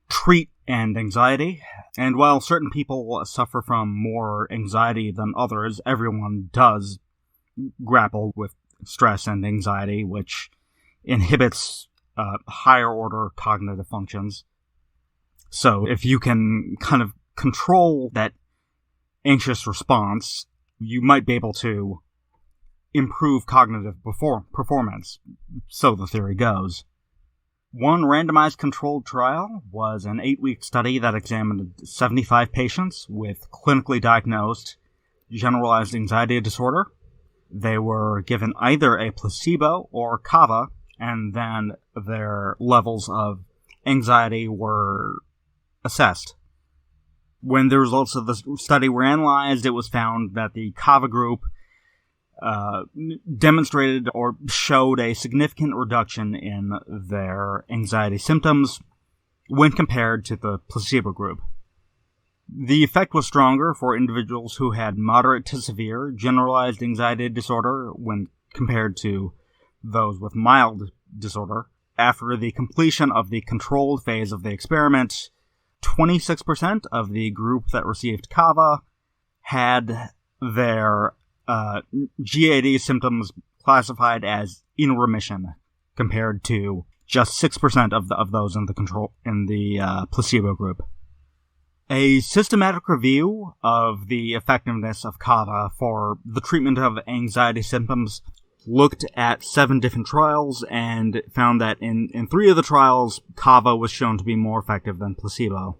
treat anxiety, and while certain people suffer from more anxiety than others, everyone does grapple with stress and anxiety, which inhibits higher order cognitive functions. So if you can kind of control that anxious response, you might be able to improve cognitive performance, so the theory goes. One randomized controlled trial was an 8-week study that examined 75 patients with clinically diagnosed generalized anxiety disorder. They were given either a placebo or kava, and then their levels of anxiety were assessed. When the results of the study were analyzed, it was found that the kava group demonstrated or showed a significant reduction in their anxiety symptoms when compared to the placebo group. The effect was stronger for individuals who had moderate to severe generalized anxiety disorder when compared to those with mild disorder. After the completion of the controlled phase of the experiment, 26% of the group that received kava had their GAD symptoms classified as in remission, compared to just 6% of those in the placebo group. A systematic review of the effectiveness of kava for the treatment of anxiety symptoms looked at 7 different trials and found that in 3 of the trials, kava was shown to be more effective than placebo.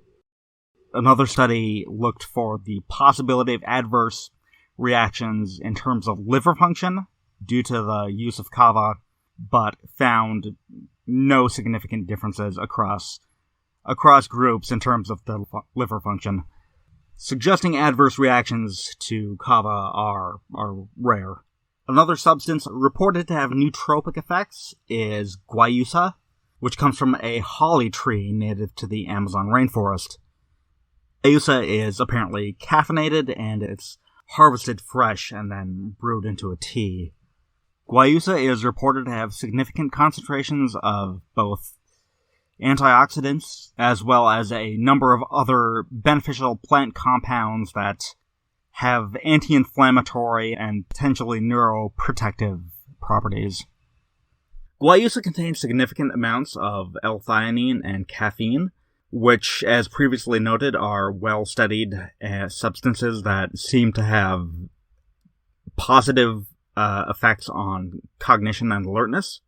Another study looked for the possibility of adverse reactions in terms of liver function due to the use of kava, but found no significant differences across groups in terms of the liver function, suggesting adverse reactions to kava are rare. Another substance reported to have nootropic effects is guayusa, which comes from a holly tree native to the Amazon rainforest. Guayusa is apparently caffeinated, and it's harvested fresh and then brewed into a tea. Guayusa is reported to have significant concentrations of both antioxidants as well as a number of other beneficial plant compounds that have anti-inflammatory and potentially neuroprotective properties. Guayusa contains significant amounts of L-theanine and caffeine, which, as previously noted, are well-studied substances that seem to have positive effects on cognition and alertness.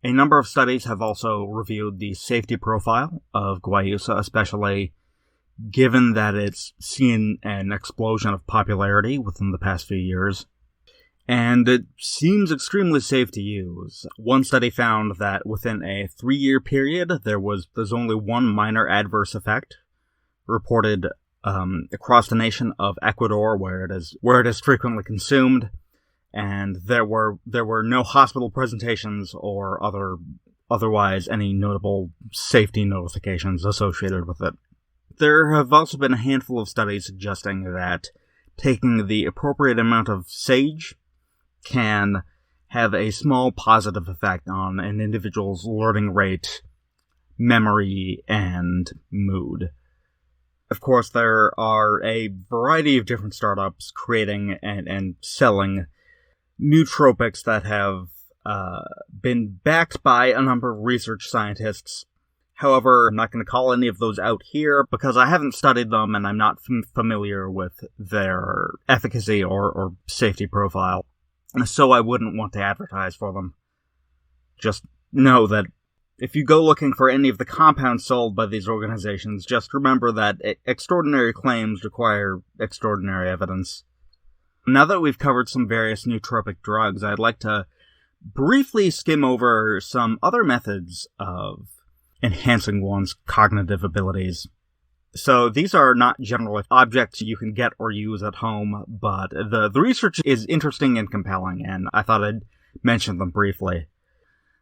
A number of studies have also reviewed the safety profile of guayusa, especially given that it's seen an explosion of popularity within the past few years. And it seems extremely safe to use. One study found that within a 3-year period, there's only one minor adverse effect reported across the nation of Ecuador, where it is frequently consumed, and there were no hospital presentations or otherwise any notable safety notifications associated with it. There have also been a handful of studies suggesting that taking the appropriate amount of sage can have a small positive effect on an individual's learning rate, memory, and mood. Of course, there are a variety of different startups creating and selling nootropics that have been backed by a number of research scientists. However, I'm not going to call any of those out here because I haven't studied them and I'm not familiar with their efficacy or safety profile, so I wouldn't want to advertise for them. Just know that if you go looking for any of the compounds sold by these organizations, just remember that extraordinary claims require extraordinary evidence. Now that we've covered some various nootropic drugs, I'd like to briefly skim over some other methods of enhancing one's cognitive abilities. So these are not general objects you can get or use at home, but the research is interesting and compelling, and I thought I'd mention them briefly.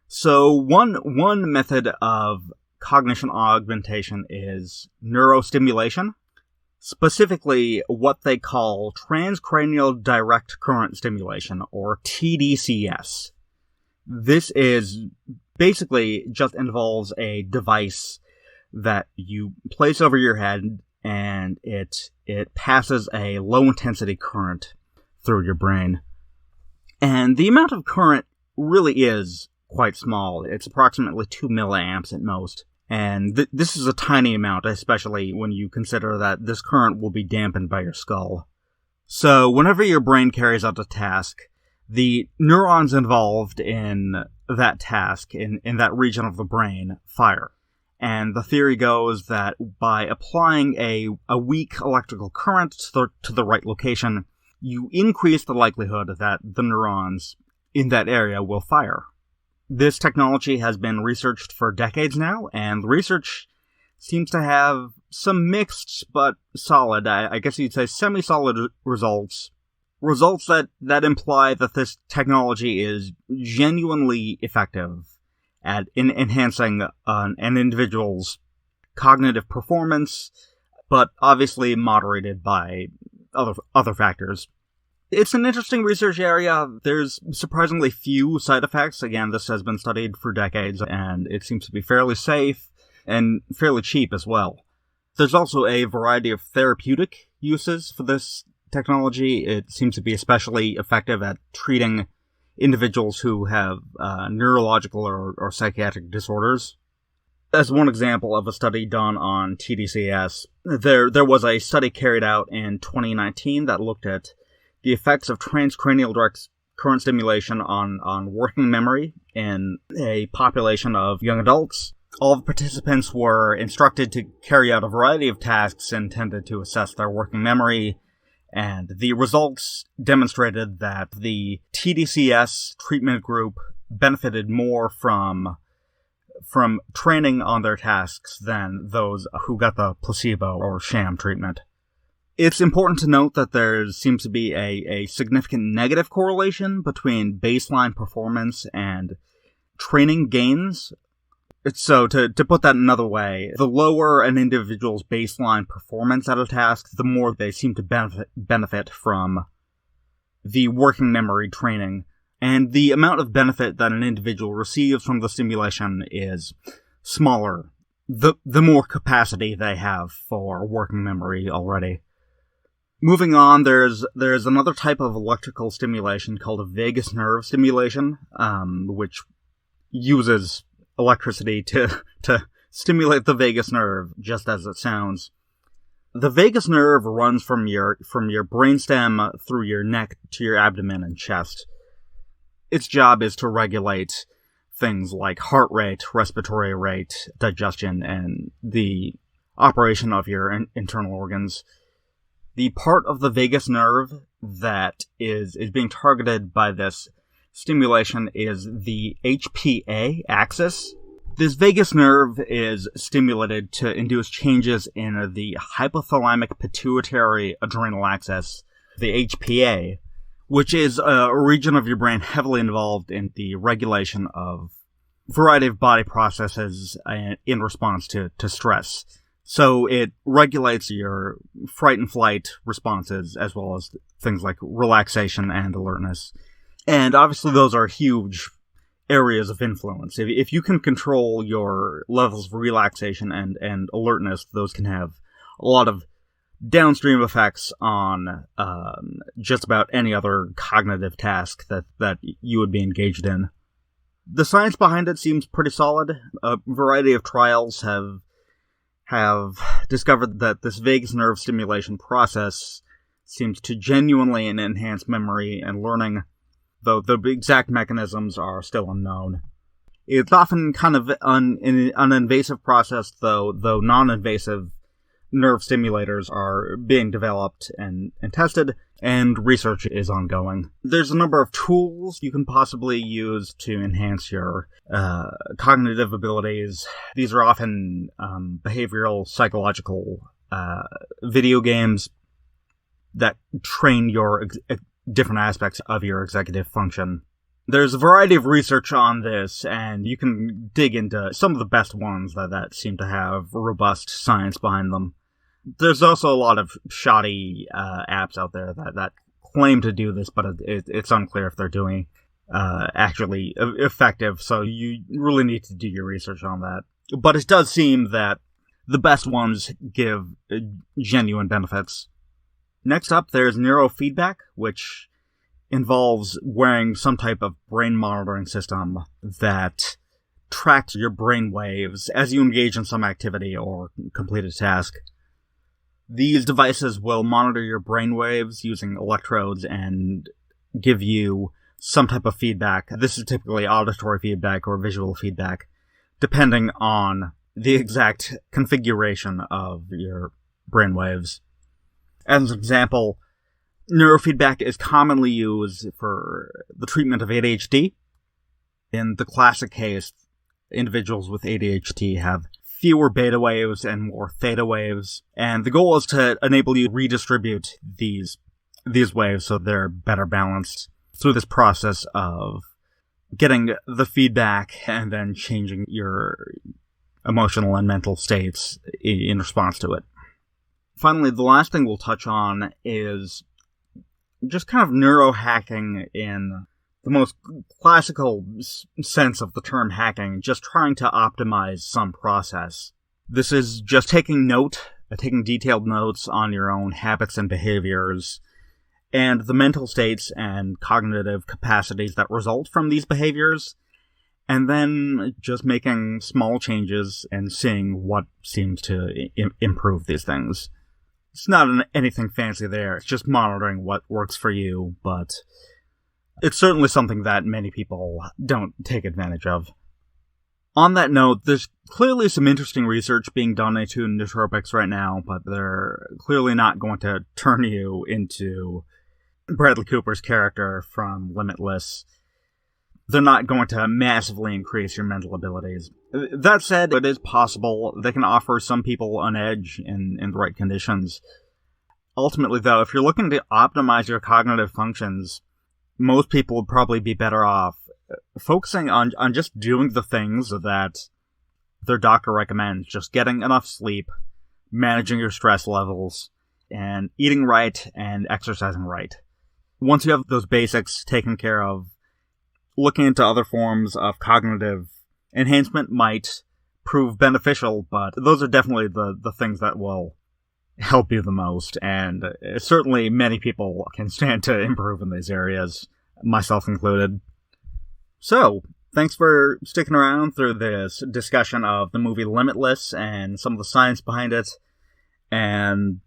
So one method of cognition augmentation is neurostimulation, specifically what they call transcranial direct current stimulation, or TDCS. This is basically just involves a device that you place over your head, and it passes a low-intensity current through your brain. And the amount of current really is quite small. It's approximately 2 milliamps at most. And this is a tiny amount, especially when you consider that this current will be dampened by your skull. So whenever your brain carries out a task, the neurons involved in that task, in that region of the brain, fire. And the theory goes that by applying a weak electrical current to the right location, you increase the likelihood that the neurons in that area will fire. This technology has been researched for decades now, and the research seems to have some mixed but solid, I guess you'd say semi-solid results. Results that imply that this technology is genuinely effective at enhancing an individual's cognitive performance, but obviously moderated by other factors. It's an interesting research area. There's surprisingly few side effects. Again, this has been studied for decades, and it seems to be fairly safe and fairly cheap as well. There's also a variety of therapeutic uses for this technology. It seems to be especially effective at treating individuals who have neurological or psychiatric disorders. As one example of a study done on TDCS, there was a study carried out in 2019 that looked at the effects of transcranial direct current stimulation on working memory in a population of young adults. All the participants were instructed to carry out a variety of tasks intended to assess their working memory, and the results demonstrated that the TDCS treatment group benefited more from training on their tasks than those who got the placebo or sham treatment. It's important to note that there seems to be a significant negative correlation between baseline performance and training gains. So, to put that another way, the lower an individual's baseline performance at a task, the more they seem to benefit from the working memory training. And the amount of benefit that an individual receives from the stimulation is smaller, the more capacity they have for working memory already. Moving on, there's another type of electrical stimulation called a vagus nerve stimulation, which uses electricity to stimulate the vagus nerve, just as it sounds. The vagus nerve runs from your brainstem through your neck to your abdomen and chest. Its job is to regulate things like heart rate, respiratory rate, digestion, and the operation of your internal organs. The part of the vagus nerve that is being targeted by this stimulation is the HPA axis. This vagus nerve is stimulated to induce changes in the hypothalamic pituitary adrenal axis, the HPA, which is a region of your brain heavily involved in the regulation of a variety of body processes in response to stress. So it regulates your fright and flight responses, as well as things like relaxation and alertness. And obviously those are huge areas of influence. If you can control your levels of relaxation and alertness, those can have a lot of downstream effects on just about any other cognitive task that you would be engaged in. The science behind it seems pretty solid. A variety of trials have discovered that this vagus nerve stimulation process seems to genuinely enhance memory and learning, though the exact mechanisms are still unknown. It's often kind of an invasive process, though non-invasive nerve stimulators are being developed and tested, and research is ongoing. There's a number of tools you can possibly use to enhance your cognitive abilities. These are often behavioral, psychological video games that train your different aspects of your executive function. There's a variety of research on this, and you can dig into some of the best ones that seem to have robust science behind them. There's also a lot of shoddy apps out there that claim to do this, but it's unclear if they're doing actually effective, so you really need to do your research on that. But it does seem that the best ones give genuine benefits. Next up, there's neurofeedback, which involves wearing some type of brain monitoring system that tracks your brain waves as you engage in some activity or complete a task. These devices will monitor your brain waves using electrodes and give you some type of feedback. This is typically auditory feedback or visual feedback, depending on the exact configuration of your brain waves. As an example, neurofeedback is commonly used for the treatment of ADHD. In the classic case, individuals with ADHD have fewer beta waves and more theta waves, and the goal is to enable you to redistribute these waves so they're better balanced through this process of getting the feedback and then changing your emotional and mental states in response to it. Finally, the last thing we'll touch on is just kind of neurohacking in the most classical sense of the term hacking, just trying to optimize some process. This is just taking detailed notes on your own habits and behaviors, and the mental states and cognitive capacities that result from these behaviors, and then just making small changes and seeing what seems to improve these things. It's not anything fancy there, it's just monitoring what works for you, but it's certainly something that many people don't take advantage of. On that note, there's clearly some interesting research being done into nootropics right now, but they're clearly not going to turn you into Bradley Cooper's character from Limitless. They're not going to massively increase your mental abilities. That said, it is possible they can offer some people an edge in the right conditions. Ultimately, though, if you're looking to optimize your cognitive functions, most people would probably be better off focusing on just doing the things that their doctor recommends. Just getting enough sleep, managing your stress levels, and eating right and exercising right. Once you have those basics taken care of, looking into other forms of cognitive enhancement might prove beneficial, but those are definitely the things that will help you the most, and certainly many people can stand to improve in these areas, myself included. So, thanks for sticking around through this discussion of the movie Limitless and some of the science behind it, and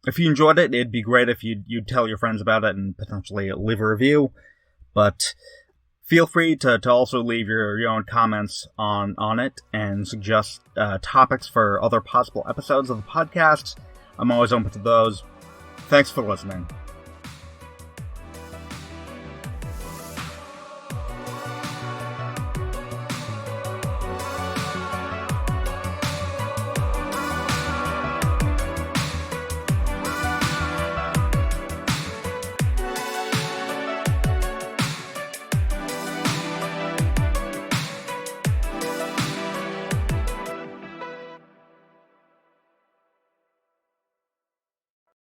if you enjoyed it, it'd be great if you'd tell your friends about it and potentially leave a review, but feel free to also leave your own comments on it and suggest topics for other possible episodes of the podcast. I'm always open to those. Thanks for listening.